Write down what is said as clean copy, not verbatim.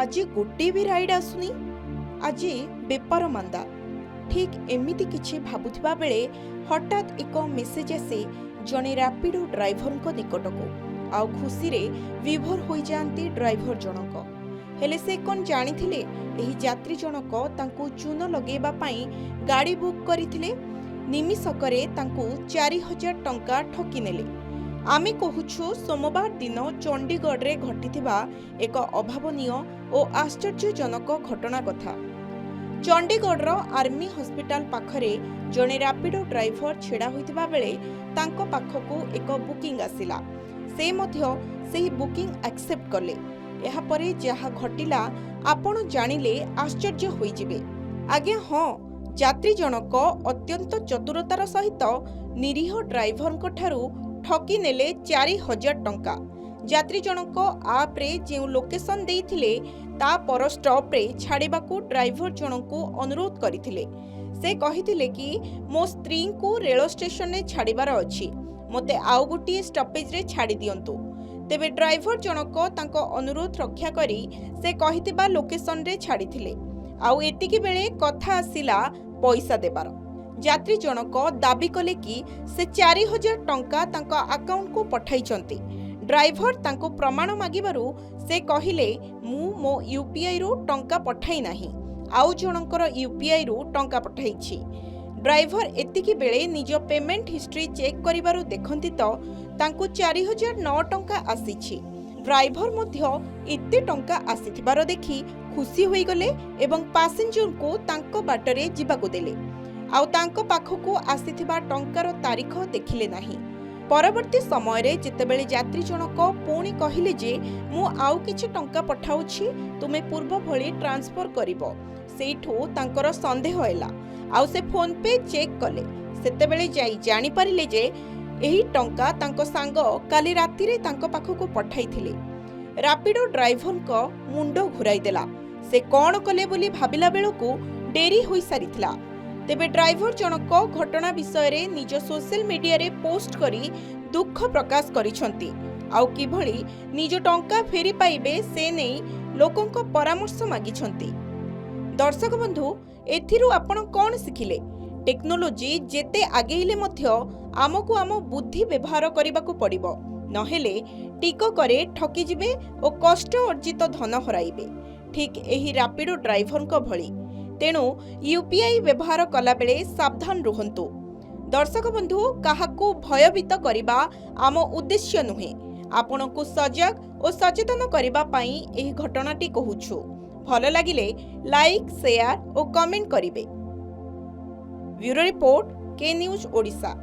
आज गोटे भी राइड आसुनी, आज बेपार मांदा। ठीक एमिति किछि भाबुथिबा बेले हठात एक मेसेज आसे जने रैपिडो ड्राइवर को निकटको। आउ खुशी रे विभोर हो जाती ड्राइवर जनक। हेले से कौन जानिथिले एही यात्री जनक तांकू चून लगेबा पई गाड़ी बुक करिथिले। निमिषकरे तांकू 4000 टंका ठकी नेले। आमे कहूछु सोमवार दिन चंडीगढ़ रे घटिथिबा एक अभावनीय और आश्चर्यजनक घटना कथा। चंडीगढ़ आर्मी हॉस्पिटल पाखरे जने रैपिडो ड्राइवर छेड़ा होइतिबा बेले तांको पाखकू एक बुकिंग आसिला। से मध्य सेही बुकिंग एक्सेप्ट कले। एहा परे जहा घटिला आपण जानिले आश्चर्य होई जिवे। आज्ञा हाँ, यात्री जनक अत्यंत चतुरतार सहित निरीह ड्राइवर को ठारू ठकी नेले 4000 टंका। यात्री जनक आप रे जेउ लोकेशन देइथिले ता पर स्टॉप रे छाड़िबाकू ड्राइवर जनकू अनुरोध करिथिले। से कहिथिले कि मो स्त्री को रेल स्टेशन ने छाड़िबार अछि, मते आउ गोटी स्टॉपेज रे छाड़ी दियंतु। तेबे ड्राइवर जनक तांको अनुरोध रक्षा करी से कहितिबा लोकेशन रे छाड़िथिले। आउ एतिकी बेले कथा आसिला पैसा देबार। यात्री जनक दाबी कले कि से 4000 टंका तांको अकाउंट को पठाइचंती। ड्राइवर तांको प्रमाण मागिबारु से कहिले मु मो यूपीआई रु टंका पठाई नाही, आउ जनकर यूपीआई रु टंका पठाइछि। ड्राइवर एतिकी बेले निज पेमेंट हिस्ट्री चेक करिबारु देखंती तो तांको 4009 टंका आसीछि। ड्राइवर मध्य एते टंका आसीथिबार देखि खुशी होई गले एवं पैसेंजर को तांको बाटरे जिबाको देले। आउ तांको पाखकू आसीथिबा टंकार तारीख देखिले नाही। परवर्ती समय रे जेतेबेले यात्री जनक पुणी कहिले जे मु आउ किछि टंका पठाउछि, तुमे पूर्व भली ट्रांसफर करिवो। सेठू तांकर संदेह हैला। आउ से फोन पे चेक कले। सेतेबेले जाई जानि परिले जे एही टंका तांको सांग काली राती रे तांको पाखकू पठाइथिले। रैपिडो ड्राइवर को मुंडो घुराई देला। से कोन कले बोली भाबिला बेलकू डेरी होई सारिथिला। तेबे ड्राइवर जनक घटना विषय रे निज सोशल मीडिया रे पोस्ट करी दुख प्रकाश करिसंती। आउ किभली निज टंका फेरी पाइबे से नै लोकंको परामर्श मागिछंती। दर्शक बंधु, एथिरु आपण कोन सिखिले? टेक्नोलोजी जेते आगेइले मध्य आमको आम बुद्धि व्यवहार करबाकू पड़िबो, नहेले टिको करे ठकी जिबे और कष्ट अर्जित धन हराइबे। ठीक एही रैपिडो ड्राइवर को भली। तेणु यूपीआई व्यवहार कला बेले सावधान रुहंतु। दर्शक बंधु, काहाकू भयभीत करिबा आम उद्देश्य नुहे। आपनकू सजग और सचेतन करिबा पई एही घटनाटी कहूछु। भल लागिले लाइक, शेयर और कमेंट करिवे। ब्यूरो रिपोर्ट, के न्यूज ओडिशा।